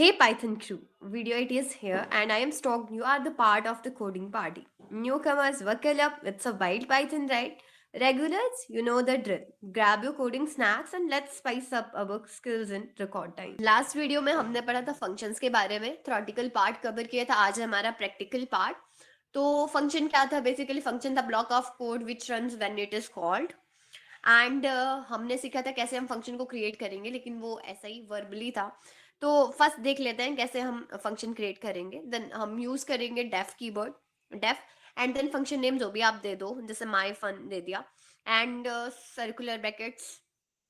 Hey Python crew, Video IT is here and I am stoked you are the part of the coding party. Newcomers, buckle up, it's a wild Python ride. Regulars, you know the drill. Grab your coding snacks and let's spice up our skills in record time. Last video में हमने पढ़ा था functions के बारे में, theoretical part cover किया था, आज है हमारा प्रैक्टिकल पार्ट। तो फंक्शन क्या था? बेसिकली फंक्शन था block of code which runs when it is called and हमने सीखा था कैसे हम फंक्शन को क्रिएट करेंगे, लेकिन वो ऐसा ही वर्बली था। तो फर्स्ट देख लेते हैं कैसे हम फंक्शन क्रिएट करेंगे। देन हम यूज करेंगे def keyword, def and then function name जो भी आप दे दो, जैसे माई फन दे दिया एंड सर्कुलर ब्रैकेट्स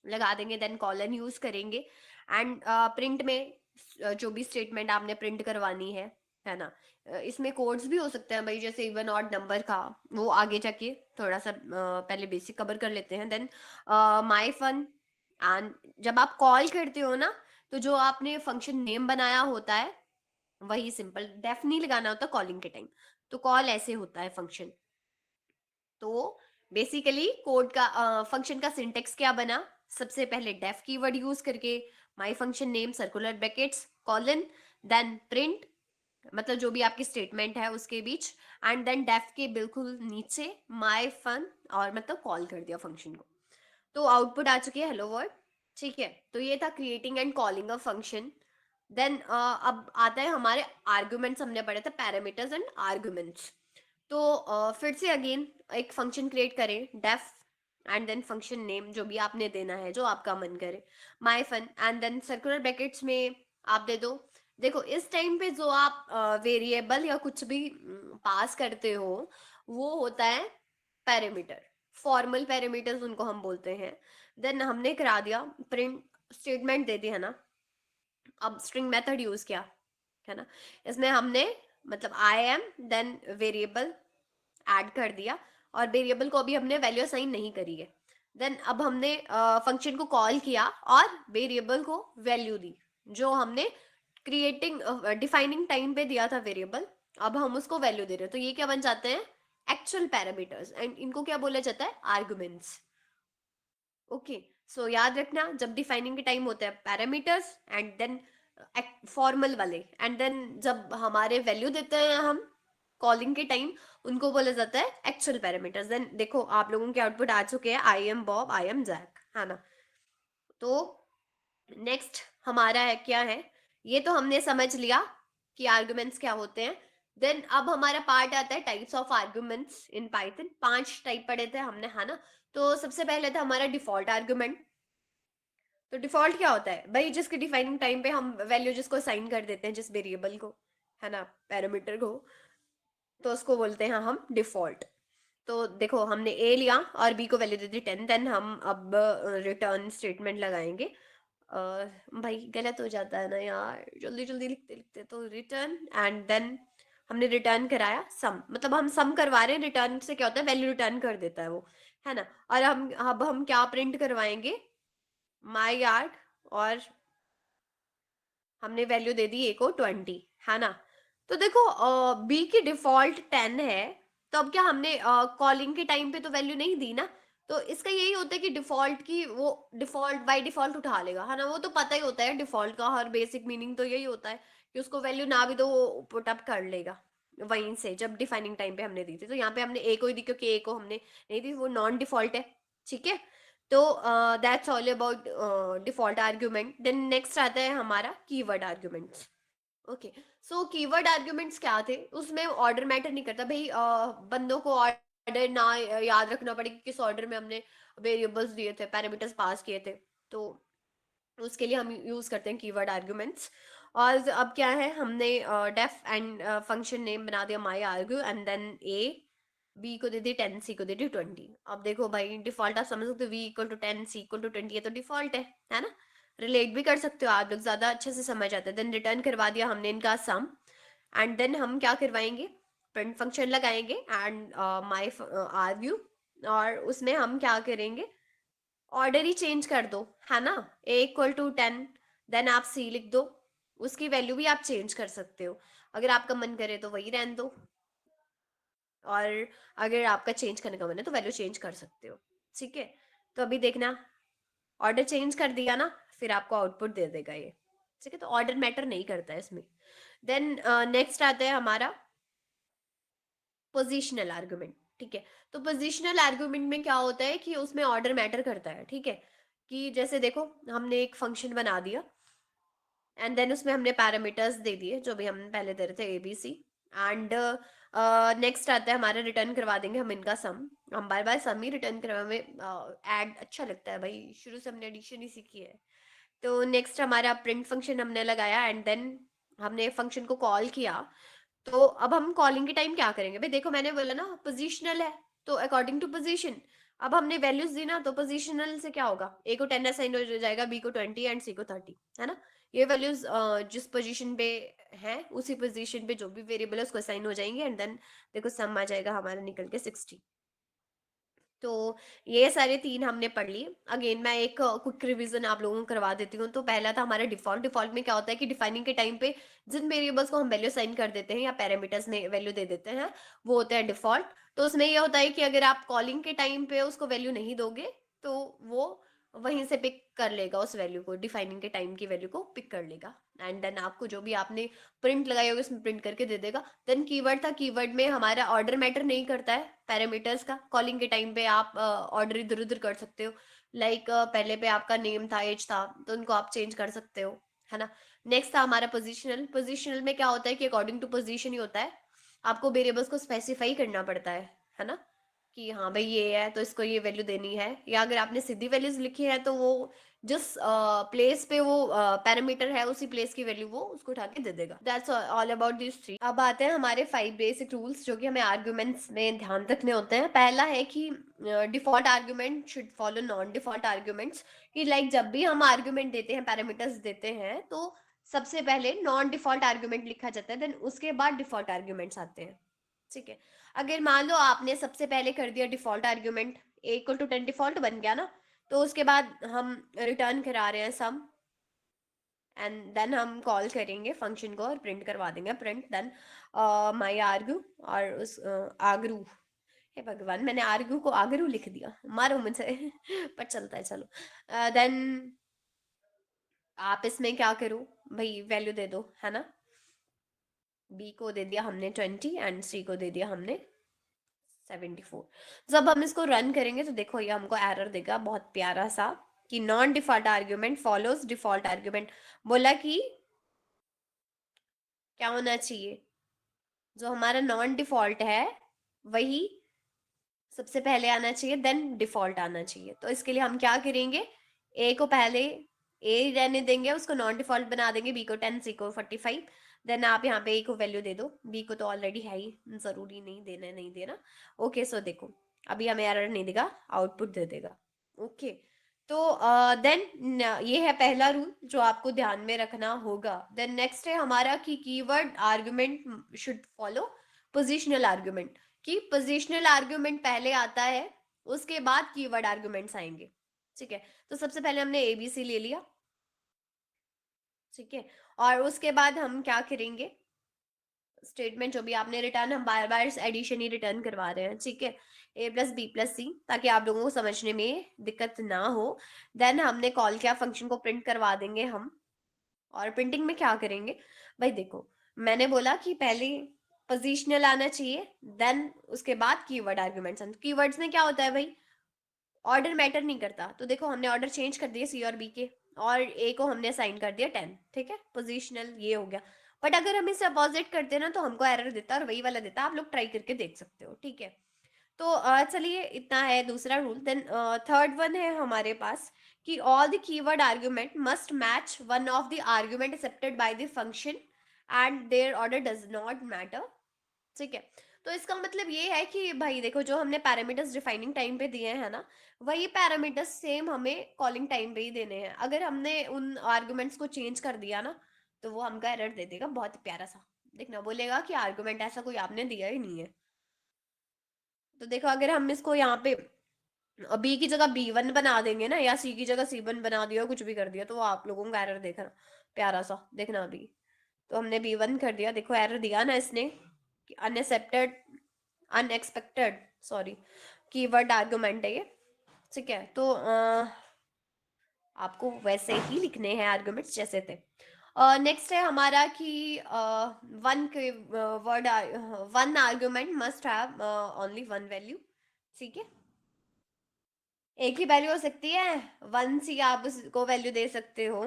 लगा देंगे, देन कॉलन यूज करेंगे एंड प्रिंट में जो भी स्टेटमेंट आपने प्रिंट करवानी है ना। इसमें कोड्स भी हो सकते हैं भाई, जैसे इवन ऑड नंबर का, वो आगे जाके थोड़ा सा पहले बेसिक कवर कर लेते हैं। देन माई फन एंड जब आप कॉल करते हो ना, तो जो आपने फंक्शन नेम बनाया होता है वही सिंपल डेफ नहीं लगाना होता कॉलिंग के टाइम। तो कॉल ऐसे होता है फंक्शन। तो बेसिकली कोड का फंक्शन का सिंटेक्स क्या बना? सबसे पहले डेफ कीवर्ड यूज करके my function name circular brackets colon, then print मतलब जो भी आपकी स्टेटमेंट है उसके बीच, एंड देन डेफ के बिल्कुल नीचे माई फन और मतलब कॉल कर दिया फंक्शन को। तो आउटपुट आ चुकी है हेलो वर्ल्ड। ठीक है, तो ये था creating and calling a function. Then अब आता है हमारे आर्ग्यूमेंट्स, हमने पढ़े थे पैरामीटर्स एंड आर्ग्यूमेंट्स। तो फिर से अगेन एक फंक्शन क्रिएट करें def and then function name जो भी आपने देना है, जो आपका मन करे, my fun and then circular brackets में आप दे दो। देखो इस टाइम पे जो आप वेरिएबल या कुछ भी पास करते हो वो होता है पैरामीटर, फॉर्मल पैरामीटर्स उनको हम बोलते हैं। देन हमने करा दिया प्रिंट, स्टेटमेंट दे दी है ना। अब स्ट्रिंग मेथड यूज किया है ना, इसमें हमने मतलब I am then variable add कर दिया, और वेरिएबल को अभी हमने वैल्यू असाइन नहीं करी है। देन अब हमने फंक्शन को कॉल किया और वेरिएबल को वैल्यू दी, जो हमने क्रिएटिंग डिफाइनिंग टाइम पे दिया था वेरिएबल। अब हम उसको वैल्यू दे रहे हैं, तो ये क्या बन जाते हैं? एक्चुअल पैरामीटर्स, एंड इनको क्या बोला जाता है? आर्गुमेंट्स। ओके, सो याद रखना जब डिफाइनिंग के टाइम होता है पैरामीटर्स एंड देन फॉर्मल वाले, एंड देन जब हमारे वैल्यू देते हैं हम कॉलिंग के टाइम, उनको बोला जाता है एक्चुअल पैरामीटर्स। देन देखो आप लोगों के आउटपुट आ चुके हैं, I am Bob, I am Jack, है ना। तो नेक्स्ट हमारा है क्या है, ये तो हमने समझ लिया कि आर्गुमेंट्स क्या होते हैं। देन अब हमारा पार्ट आता है types of arguments in Python. 5 type पढ़े थे हमने, है ना। तो सबसे पहले था हमारा डिफॉल्ट आर्गुमेंट। तो डिफॉल्ट क्या होता है भाई? जिसके डिफाइनिंग टाइम पे हम वैल्यू जिसको असाइन कर देते हैं, जिस वेरिएबल को, है ना, पैरामीटर को, तो उसको बोलते हैं हम डिफॉल्ट। तो देखो हमने ए लिया और बी को वैल्यू दे दी 10, देन हम अब रिटर्न स्टेटमेंट लगाएंगे। भाई गलत हो जाता है ना यार, जल्दी जल्दी लिखते लिखते। तो रिटर्न एंड देन हमने रिटर्न कराया सम, मतलब हम सम करवा रहे हैं, रिटर्न से क्या होता है? वैल्यू रिटर्न कर देता है वो, है ना। और हम अब हम क्या प्रिंट करवाएंगे? माई यार्ड, और हमने वैल्यू दे दी ए को 20, है ना। तो देखो बी की डिफॉल्ट 10 है, तो अब क्या हमने कॉलिंग के टाइम पे तो वैल्यू नहीं दी ना। तो इसका यही होता है कि डिफॉल्ट की वो डिफॉल्ट बाय डिफॉल्ट उठा लेगा, है ना। वो तो पता ही होता है डिफॉल्ट का हर बेसिक मीनिंग तो यही होता है कि उसको वैल्यू ना भी तो वो पुट अप कर लेगा वहीं से, जब डिफाइनिंग टाइम पे हमने दी थी। तो यहाँ पे हमने ए को ही दी क्योंकि ए को हमने नहीं दी, वो नॉन डिफॉल्ट है। ठीक है, तो that's all about default argument. Then next आता है हमारा keyword arguments. Okay, so keyword arguments क्या थे? उसमें ऑर्डर मैटर नहीं करता भाई। बंदों को ऑर्डर ना याद रखना पड़े कि किस ऑर्डर में हमने वेरिएबल्स दिए थे, पैरामीटर्स पास किए थे। तो उसके लिए हम यूज करते हैं कीवर्ड आर्ग्यूमेंट्स। और अब क्या है, हमने डेफ एंड फंक्शन नेम बना दिया my argue and then A, B को दे दी 10, सी को दे दी 20। अब देखो भाई डिफॉल्ट आप समझ सकते हो, v equal to 10, c equal to 20, ये तो डिफॉल्ट है ना। रिलेट भी कर सकते हो आप लोग, ज्यादा अच्छे से समझ आते हैं। देन रिटर्न करवा दिया हमने इनका सम, एंड देन हम क्या करवाएंगे? प्रिंट फंक्शन लगाएंगे एंड माई आर्ग्यू, और उसमें हम क्या करेंगे? ऑर्डर ही चेंज कर दो, है ना। ए इक्वल टू 10, देन आप सी लिख दो। उसकी वैल्यू भी आप चेंज कर सकते हो, अगर आपका मन करे तो वही रहने दो, और अगर आपका चेंज करने का मन है तो वैल्यू चेंज कर सकते हो। ठीक है, तो अभी देखना, ऑर्डर चेंज कर दिया ना, फिर आपको आउटपुट दे देगा ये। ठीक है, तो ऑर्डर मैटर नहीं करता है इसमें। देन नेक्स्ट आता है हमारा पोजिशनल आर्गुमेंट। ठीक है, तो पोजिशनल आर्गुमेंट में क्या होता है कि उसमें ऑर्डर मैटर करता है। ठीक है, कि जैसे देखो हमने एक फंक्शन बना दिया एंड देन उसमें हमने पैरामीटर्स दे दिए जो भी हम पहले दे रहे थे ABC। एंड नेक्स्ट आता है हमारा रिटर्न करवा देंगे हम इनका सम। हम बार बार सम ही रिटर्न करवा में ऐड अच्छा लगता है भाई, शुरू से हमने एडिशन ही सीखी है। तो नेक्स्ट हमारा प्रिंट फंक्शन हमने लगाया एंड देन हमने फंक्शन को कॉल किया। तो अब हम कॉलिंग के टाइम क्या करेंगे भाई, देखो मैंने बोला ना पोजिशनल है, तो अकॉर्डिंग टू पोजीशन। अब हमने वैल्यूज दी ना, तो पोजिशनल से क्या होगा, A को 10 असाइन हो जाएगा, B को 20 एंड C को 30, है ना। ये वैल्यूज जिस पोजीशन पे है उसी पोजीशन पे जो भी वेरिएबल है उसको असाइन हो जाएंगे एंड देन देखो सम आ जाएगा हमारा निकल के 60। तो ये सारे तीन हमने पढ़ लिए। अगेन मैं एक क्विक रिवीजन आप लोगों को करवा देती हूँ। तो पहला था हमारा डिफॉल्ट। डिफॉल्ट में क्या होता है कि डिफाइनिंग के टाइम पे जिन वेरिएबल्स को हम वैल्यू साइन कर देते हैं या पैरामीटर्स में वैल्यू दे देते हैं वो होते हैं डिफॉल्ट। तो उसमें ये होता है कि अगर आप कॉलिंग के टाइम पे उसको वैल्यू नहीं दोगे तो वो वहीं से पिक कर लेगा उस वैल्यू को, डिफाइनिंग के टाइम की वैल्यू को पिक कर लेगा एंड देन आपको जो भी आपने प्रिंट लगाई होगी उसमें प्रिंट करके दे देगा। देन कीवर्ड था, कीवर्ड में हमारा ऑर्डर मैटर नहीं करता है पैरामीटर्स का। कॉलिंग के टाइम पे आप ऑर्डर इधर उधर कर सकते हो। लाइक पहले पे आपका नेम था, एज था, तो उनको आप चेंज कर सकते हो, है ना। नेक्स्ट था हमारा पोजिशनल। पोजिशनल में क्या होता है कि अकॉर्डिंग टू पोजिशन ही होता है, आपको वेरिएबल्स को स्पेसिफाई करना पड़ता है ना। कि हाँ भाई ये है तो इसको ये वैल्यू देनी है, या अगर आपने सीधी वैल्यूज लिखी है तो वो जिस प्लेस पे वो पैरामीटर है उसी प्लेस की वैल्यू वो उसको उठा के दे देगा। That's all about this three. अब आते हैं हमारे 5 बेसिक रूल्स जो कि हमें आर्ग्यूमेंट्स में ध्यान रखने होते हैं। पहला है कि default argument should follow non default arguments. कि लाइक जब भी हम आर्ग्यूमेंट देते हैं, पैरामीटर्स देते हैं, तो सबसे पहले नॉन डिफॉल्ट आर्ग्यूमेंट लिखा जाता है, देन उसके बाद डिफॉल्ट आर्ग्यूमेंट्स आते हैं। ठीक है, अगर मान लो आपने सबसे पहले कर दिया डिफॉल्ट आर्ग्यूमेंट, A = 10 डिफॉल्ट बन गया ना, तो उसके बाद हम रिटर्न करा रहे हैं सम एंड देन हम कॉल करेंगे फंक्शन को और प्रिंट करवा देंगे, प्रिंट देन माई आर्ग्यू। और उस आगरू, हे भगवान मैंने आर्ग्यू को आगरू लिख दिया, मारो मुझे पर चलता है चलो। देन आप इसमें क्या करो भाई, वैल्यू दे दो, है ना। B को दे दिया हमने 20 एंड C को दे दिया हमने 74। जब हम इसको रन करेंगे तो देखो ये हमको एरर देगा बहुत प्यारा सा कि non default argument follows default argument. बोला कि क्या होना चाहिए, जो हमारा नॉन डिफॉल्ट है वही सबसे पहले आना चाहिए, देन डिफॉल्ट आना चाहिए। तो इसके लिए हम क्या करेंगे, ए को पहले ए रहने देंगे, उसको नॉन डिफॉल्ट बना देंगे, B को 10, C को 45। देन आप यहाँ पे A को वैल्यू दे दो, B को तो ऑलरेडी है ही, जरूरी नहीं देना, नहीं देना। ओके सो देखो अभी हमें एरर नहीं देगा, आउटपुट दे देगा। ओके, तो देन ये है पहला रूल जो आपको ध्यान में रखना होगा। देन नेक्स्ट है हमारा कि keyword argument should follow positional argument. कि पोजिशनल आर्गुमेंट पहले आता है, उसके बाद कीवर्ड आर्गुमेंट्स आएंगे। ठीक है, तो सबसे पहले हमने ABC ले लिया, ठीक है, और उसके बाद हम क्या करेंगे, स्टेटमेंट जो भी आपने रिटर्न, हम बार बार एडिशन ही रिटर्न करवा रहे हैं, ठीक है, A+B+C, ताकि आप लोगों को समझने में दिक्कत ना हो। देन हमने कॉल किया फंक्शन को, प्रिंट करवा देंगे हम। और प्रिंटिंग में क्या करेंगे भाई, देखो मैंने बोला कि पहले पोजिशनल आना चाहिए, देन उसके बाद कीवर्ड आर्गुमेंट्स। कीवर्ड्स में क्या होता है भाई, ऑर्डर मैटर नहीं करता। तो देखो हमने ऑर्डर चेंज कर दिए C और B के, और A को हमने असाइन कर दिया 10, ठीक है, पोजिशनल ये हो गया। बट अगर हम इसे अपोजिट करते हैं ना तो हमको एरर देता है और वही वाला देता है, आप लोग ट्राई करके देख सकते हो, ठीक है। तो चलिए इतना है दूसरा रूल। देन थर्ड वन है हमारे पास कि all the keyword argument must match one of the argument accepted by the function and their order does not matter. ठीक है, तो इसका मतलब ये है कि भाई देखो जो हमने पैरामीटर्स डिफाइनिंग टाइम पे दिए हैं ना, वही पैरामीटर्स सेम हमें कॉलिंग टाइम पे ही देने हैं। अगर हमने उन आर्गुमेंट्स को चेंज कर दिया ना तो वो हमका एरर दे देगा बहुत प्यारा सा, देखना बोलेगा कि आर्गुमेंट ऐसा कोई आपने दिया ही नहीं है। तो देखो अगर हम इसको यहाँ पे B की जगह B1 बना देंगे ना, या C की जगह C1 बना दिया, कुछ भी कर दिया, तो वो आप लोगों का एरर देखना प्यारा सा, देखना अभी। तो हमने B1 कर दिया, देखो एरर दिया ना इसने कि unaccepted, unexpected, sorry, keyword argument है ये। ठीक है, तो आपको वैसे ही लिखने हैं आर्गुमेंट्स जैसे थे। नेक्स्ट है हमारा कि वन के word, one argument must have only one value. ठीक है, एक ही वैल्यू हो सकती है, वन सी आप उसको वैल्यू दे सकते हो।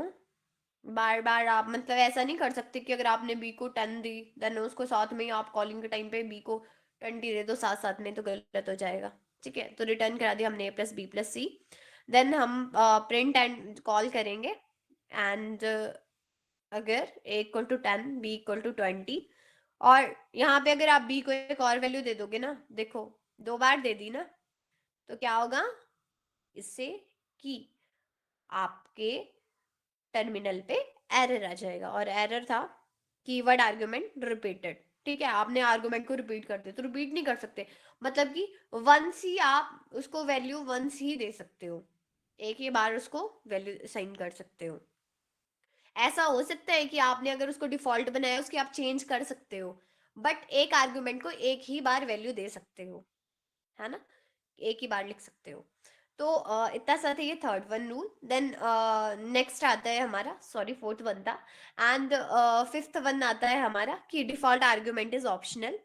बार बार आप मतलब ऐसा नहीं कर सकते कि अगर आपने बी को 10 दी, देन उसको साथ में ही आप कॉलिंग के टाइम पे बी को 20 दे दो साथ साथ में, तो गलत हो जाएगा। ठीक है, तो रिटर्न करा दिया हमने a+b+c। देन हम प्रिंट एंड कॉल करेंगे, एंड अगर a equal to 10, b equal to 20, और यहाँ पे अगर आप b को एक और वैल्यू दे दोगे ना, देखो 2 बार दे दी ना, तो क्या होगा इससे कि आपके टर्मिनल पे एरर आ जाएगा, और एरर था कीवर्ड आर्गुमेंट रिपीटेड। ठीक है, आपने आर्गुमेंट को रिपीट कर दिया, तो रिपीट नहीं कर सकते, मतलब कि वंस ही आप उसको वैल्यू वंस ही दे सकते हो, एक ही बार उसको वैल्यू साइन कर सकते हो। ऐसा हो सकता है कि आपने अगर उसको डिफॉल्ट बनाया उसकी आप चेंज कर सकते हो, बट एक आर्गुमेंट को एक ही बार वैल्यू दे सकते हो, है ना, एक ही बार लिख सकते हो। तो इतना सा था ये third one rule. Then next आता है हमारा, सॉरी फोर्थ वन था, एंड फिफ्थ वन आता है हमारा कि डिफॉल्ट आर्ग्यूमेंट इज ऑप्शनल।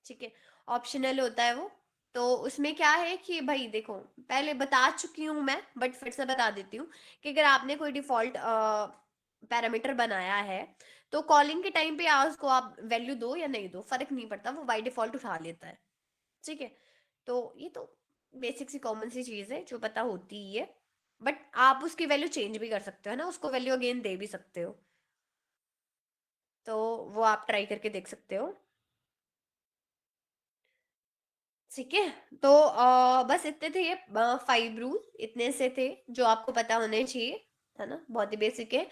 ठीक है, ऑप्शनल होता है वो। तो उसमें क्या है कि भाई देखो, पहले बता चुकी हूँ मैं, बट फिर से बता देती हूँ कि अगर आपने कोई डिफॉल्ट पैरामीटर बनाया है, तो कॉलिंग के टाइम पे या उसको आप वैल्यू दो या नहीं दो फर्क नहीं पड़ता, वो बाय डिफॉल्ट उठा लेता है। ठीक है, तो ये तो बेसिक सी कॉमन सी चीज है जो पता होती ही है, बट आप उसकी वैल्यू चेंज भी कर सकते हो ना, उसको वैल्यू अगेन दे भी सकते हो, तो वो आप ट्राई करके देख सकते हो। ठीक है, तो बस इतने थे ये 5 रूल, इतने से थे जो आपको पता होने चाहिए, है ना, बहुत ही बेसिक है।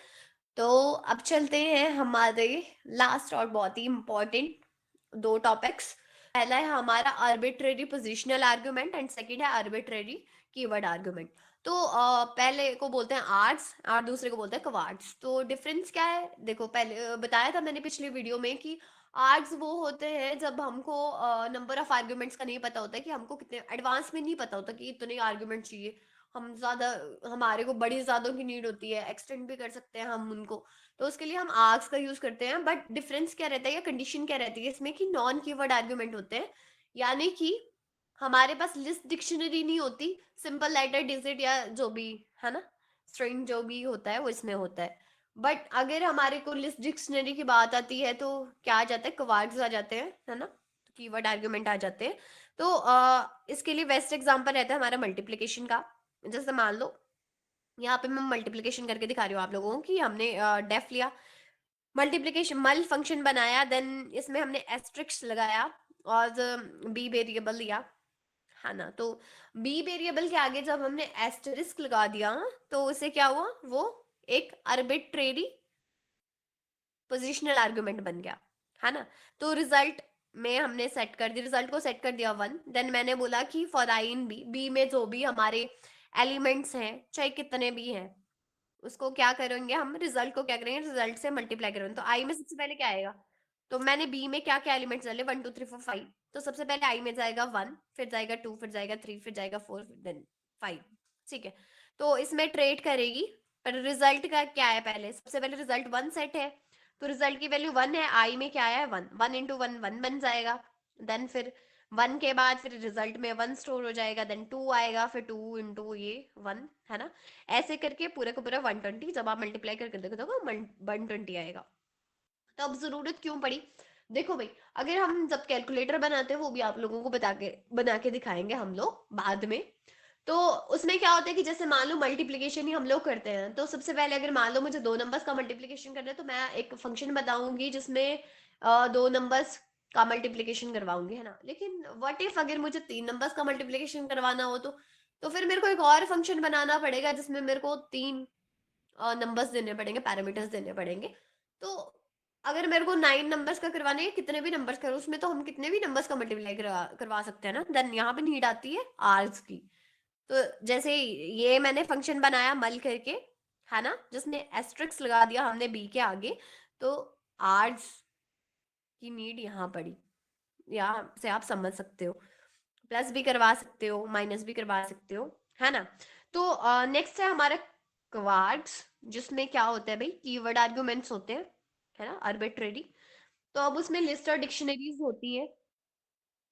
तो अब चलते हैं हमारे लास्ट और बहुत ही इम्पोर्टेंट 2 टॉपिक्स। पहला है हमारा arbitrary positional argument, and second है आर्बिट्रेरी कीवर्ड आर्गुमेंट। तो पहले को बोलते हैं आर्ट्स और दूसरे को बोलते हैं कवार्ड्स। तो डिफरेंस क्या है, देखो पहले बताया था मैंने पिछली वीडियो में कि आर्ट्स वो होते हैं जब हमको नंबर ऑफ आर्ग्यूमेंट्स का नहीं पता होता, कि हमको कितने एडवांस में नहीं पता होता कि इतने आर्ग्यूमेंट चाहिए, हम ज्यादा, हमारे को बड़ी ज्यादा की नीड होती है, एक्सटेंड भी कर सकते हैं हम उनको, तो उसके लिए हम आर्क्स का यूज करते हैं। बट डिफरेंस क्या रहता है या कंडीशन क्या रहती है इसमें, कि नॉन कीवर्ड आर्ग्यूमेंट होते हैं, यानी कि हमारे पास लिस्ट डिक्शनरी नहीं होती, सिंपल लेटर डिजिट या जो भी, है ना, स्ट्रिंग जो भी होता है वो इसमें होता है। बट अगर हमारे को लिस्ट डिक्शनरी की बात आती है तो क्या आ जाता है, कवर्ड्स आ जाते हैं, है ना, तो कीवर्ड आर्ग्यूमेंट आ जाते हैं। तो इसके लिए बेस्ट एग्जांपल रहता है हमारा मल्टीप्लिकेशन का। जैसे मान लो यहाँ पे मैं मल्टीप्लिकेशन करके दिखा रही हूँ आप लोगों को, कि हमने डेफ लिया, मल्टीप्लिकेशन मल फंक्शन बनाया, देन इसमें हमने एस्ट्रिक्स लगाया और बी वेरिएबल लिया, है ना। तो बी वेरिएबल के आगे जब हमने एस्टरिस्क लगा दिया, तो उसे क्या हुआ, वो एक आर्बिट्रेरी पोजिशनल आर्गुमेंट बन गया, है ना। तो रिजल्ट में हमने सेट कर दिया, रिजल्ट को सेट कर दिया 1। देन मैंने बोला कि for i in b, b में जो भी हमारे एलिमेंट्स हैं चाहे कितने भी हैं, उसको क्या करेंगे हम, रिजल्ट को क्या करेंगे, रिजल्ट से मल्टीप्लाई करेंगे। तो आई में सबसे पहले क्या आएगा, तो मैंने बी में क्या क्या एलिमेंट्स डाले, 1 2 3 4 5, तो सबसे पहले आई में जाएगा 1, फिर जाएगा 2, फिर जाएगा 3, फिर जाएगा 4, देन 5। ठीक है, तो इसमें ट्रेड करेगी, पर रिजल्ट का क्या है, पहले सबसे पहले रिजल्ट 1 सेट है, तो रिजल्ट की वैल्यू 1 है, आई में क्या है 1, 1 × 1 1 बन जाएगा। देन फिर 1 के बाद फिर रिजल्ट में 1 स्टोर हो जाएगा, देन 2 आएगा, फिर 2 × ये 1, है ना। ऐसे करके पूरे को पूरा 120 जब आप मल्टीप्लाई करके देखो तो 120 आएगा। तो अब जरूरत क्यों पड़ी, देखो भाई, अगर हम जब कैलकुलेटर बनाते हैं, वो भी आप लोगों को बना के दिखाएंगे हम लोग बाद में। तो उसमें क्या होता है कि जैसे मान लो मल्टीप्लिकेशन ही हम लोग करते हैं, तो सबसे पहले अगर मान लो मुझे 2 नंबर्स का मल्टीप्लिकेशन करना है, तो मैं एक फंक्शन बताऊंगी जिसमें 2 नंबर्स का मल्टीप्लिकेशन करवाऊंगी, है ना। लेकिन व्हाट इफ अगर मुझे 3 नंबर्स का मल्टीप्लिकेशन करवाना हो, तो फिर मेरे को एक और फंक्शन बनाना पड़ेगा जिसमें मेरे को 3 नंबर्स देने पड़ेंगे, पैरामीटर्स देने पड़ेंगे। तो अगर मेरे को 9 नंबर्स का करवाने हैं, कितने भी नंबर्स करो उसमें, तो हम कितने भी नंबर्स का मल्टीप्लाई करवा सकते हैं ना। देन यहाँ पे नीड आती है आर्स की। तो जैसे ये मैंने फंक्शन बनाया मल करके, है ना, जिसने एस्ट्रिक्स लगा दिया हमने बी के आगे, तो आर्स की नीड यहाँ पड़ी, यहाँ से आप समझ सकते हो, प्लस भी करवा सकते हो, माइनस भी करवा सकते हो, है ना। तो नेक्स्ट है हमारा क्वाड्स, जिसमें क्या होता है भाई, कीवर्ड आर्गुमेंट्स होते हैं, है ना, आर्बिट्रेरी। तो अब उसमें लिस्ट और डिक्शनरीज होती है।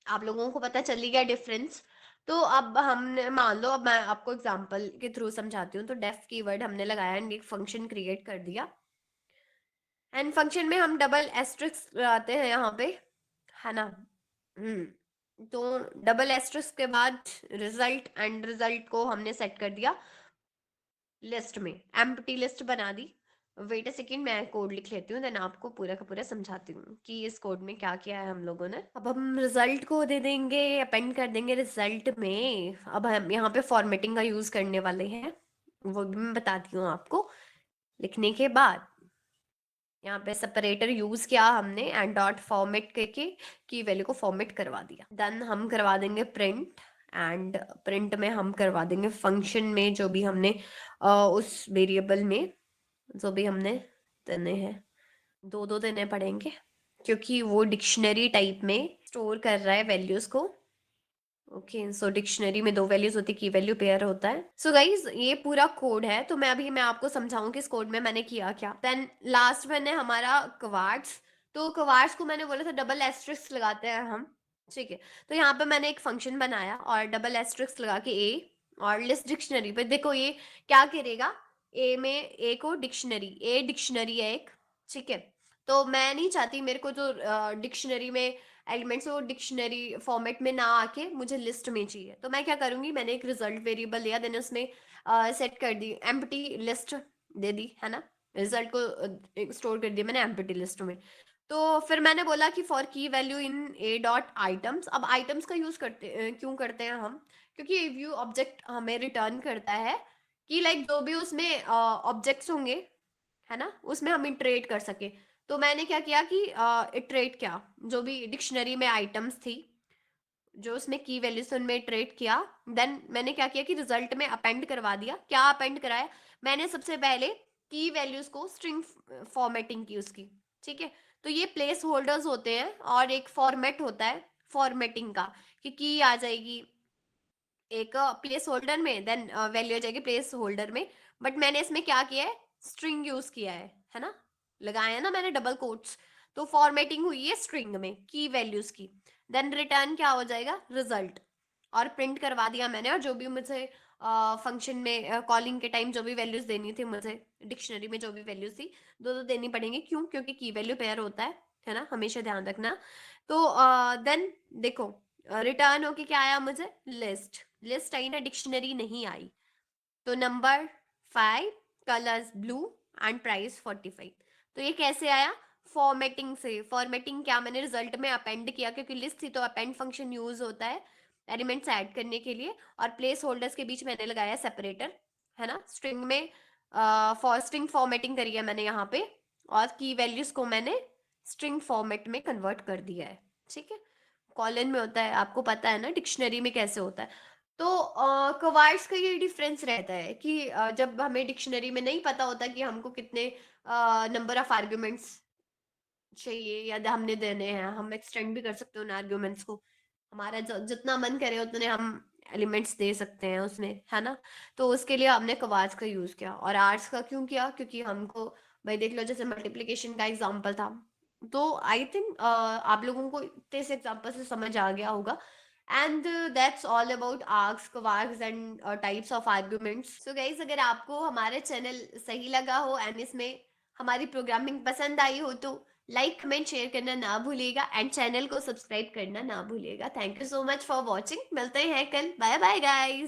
आप लोगों को पता चल ही गया डिफरेंस। तो अब हमने मान लो, अब मैं आपको एग्जांपल के थ्रू समझाती हूँ। तो डेफ कीवर्ड हमने लगाया एंड एक फंक्शन क्रिएट कर दिया, एंड फंक्शन में हम डबल एस्ट्रिक्स लगाते हैं यहाँ पे, है ना। तो डबल एस्ट्रिक्स के बाद रिजल्ट, एंड रिजल्ट को हमने सेट कर दिया लिस्ट में, एम्प्टी लिस्ट बना दी। वेट अ सेकेंड, मैं कोड लिख लेती हूँ, देन आपको पूरा का पूरा समझाती हूँ कि इस कोड में क्या किया है हम लोगों ने। अब हम रिजल्ट को दे देंगे, अपेंड कर देंगे रिजल्ट में। अब हम यहाँ पे फॉर्मेटिंग का यूज करने वाले हैं, वो भी मैं बताती हूँ आपको। लिखने के बाद यहाँ पे सेपरेटर यूज किया हमने, एंड डॉट फॉर्मेट करके की वैल्यू को फॉर्मेट करवा दिया। देन हम करवा देंगे प्रिंट, एंड प्रिंट में हम करवा देंगे फंक्शन में जो भी हमने उस वेरिएबल में जो भी हमने देने हैं, दो दो देने पड़ेंगे, क्योंकि वो डिक्शनरी टाइप में स्टोर कर रहा है वैल्यूज को। ओके, सो डिक्शनरी में दो वैल्यूज होती है, की वैल्यू पेयर होता है। सो गाइज, ये पूरा कोड है। तो मैं आपको समझाऊं कि इस कोड में मैंने किया क्या। देन लास्ट में है हमारा कवार्ड्स। तो कवार्ड्स को मैंने बोला था डबल एस्ट्रिक्स लगाते हैं हम, ठीक है। तो यहाँ पे मैंने एक फंक्शन बनाया और डबल एस्ट्रिक्स लगा के ए, और लिस्ट डिक्शनरी पे देखो ये क्या करेगा। ए में, ए को डिक्शनरी, ए डिक्शनरी है एक, ठीक है। तो मैं नहीं चाहती मेरे को जो डिक्शनरी में एलिमेंट्स वो डिक्शनरी फॉर्मेट में ना आके मुझे लिस्ट में चाहिए। तो मैं क्या करूंगी, मैंने एक रिजल्ट वेरिएबल लिया, देन उसमें सेट कर दी एम्प्टी लिस्ट, दे दी, है ना। रिजल्ट को स्टोर कर दिया मैंने एम्प्टी लिस्ट में। तो फिर मैंने बोला कि फॉर की value in A dot items. अब आइटम्स का यूज क्यों करते हैं हम, क्योंकि व्यू ऑब्जेक्ट हमें रिटर्न करता है कि लाइक जो भी उसमें ऑब्जेक्ट्स होंगे, है ना, उसमें हम इंटरेट कर सके। तो मैंने क्या किया कि इटरेट किया, जो भी डिक्शनरी में आइटम्स थी, जो उसमें की वैल्यूज उनमें इटरेट किया। देन मैंने क्या किया कि रिजल्ट में अपेंड करवा दिया। क्या अपेंड कराया, मैंने सबसे पहले की वैल्यूज को स्ट्रिंग फॉर्मेटिंग की उसकी, ठीक है। तो ये प्लेस होल्डर्स होते हैं और एक फॉर्मेट होता है फॉर्मेटिंग का, कि की आ जाएगी एक प्लेस होल्डर में, देन वैल्यू आ जाएगी प्लेस होल्डर में। बट मैंने इसमें क्या किया है, स्ट्रिंग यूज किया है ना, लगाया ना मैंने डबल कोट्स। तो फॉर्मेटिंग हुई है स्ट्रिंग में की वैल्यूज की। देन रिटर्न क्या हो जाएगा, रिजल्ट, और प्रिंट करवा दिया मैंने। और जो भी मुझे फंक्शन में कॉलिंग के टाइम जो भी वैल्यूज देनी थी मुझे, डिक्शनरी में जो भी वैल्यूज थी, दो दो देनी पड़ेंगी। क्यों, क्योंकि की वैल्यू पेयर होता है ना, हमेशा ध्यान रखना। तो देन देखो, रिटर्न होके क्या आया मुझे, लिस्ट। लिस्ट आई ना, डिक्शनरी नहीं आई। तो number 5, colours blue, and price 45। तो ये कैसे आया, फॉर्मेटिंग से। फॉर्मेटिंग क्या, मैंने रिजल्ट में अपेंड किया, क्योंकि लिस्ट थी तो अपेंड फंक्शन यूज होता है एलिमेंट्स ऐड करने के लिए। और प्लेस होल्डर्स के बीच मैंने लगाया सेपरेटर, है ना। स्ट्रिंग में फॉर स्ट्रिंग फॉर्मेटिंग करी है मैंने यहाँ पे, और की वैल्यूज को मैंने स्ट्रिंग फॉर्मेट में कन्वर्ट कर दिया है, ठीक है। कॉलन में होता है, आपको पता है ना डिक्शनरी में कैसे होता है। तो कवार्ड्स का ये डिफरेंस रहता है कि जब हमें डिक्शनरी में नहीं पता होता कि हमको कितने नंबर ऑफ आर्ग्यूमेंट्स चाहिए या हमने देने हैं, हम एक्सटेंड भी कर सकते हैं उन आर्ग्यूमेंट्स को। हमारा जितना मन करे उतने हम एलिमेंट्स दे सकते हैं उसमें, है ना। तो उसके लिए हमने कवार्ड्स का यूज किया। और आर्ट्स का क्यों किया, क्योंकि हमको, भाई देख लो, जैसे मल्टीप्लिकेशन का एग्जांपल था। तो आई थिंक आप लोगों को इतने से एग्जांपल से समझ आ गया होगा। And that's all about args, kwargs and types of arguments. So guys, अगर आपको हमारे चैनल सही लगा हो एंड इसमें हमारी प्रोग्रामिंग पसंद आई हो, तो लाइक कमेंट शेयर करना ना भूलिएगा, एंड चैनल को सब्सक्राइब करना ना भूलिएगा। Thank you so much for watching. मिलते हैं कल, बाय बाय गाइस।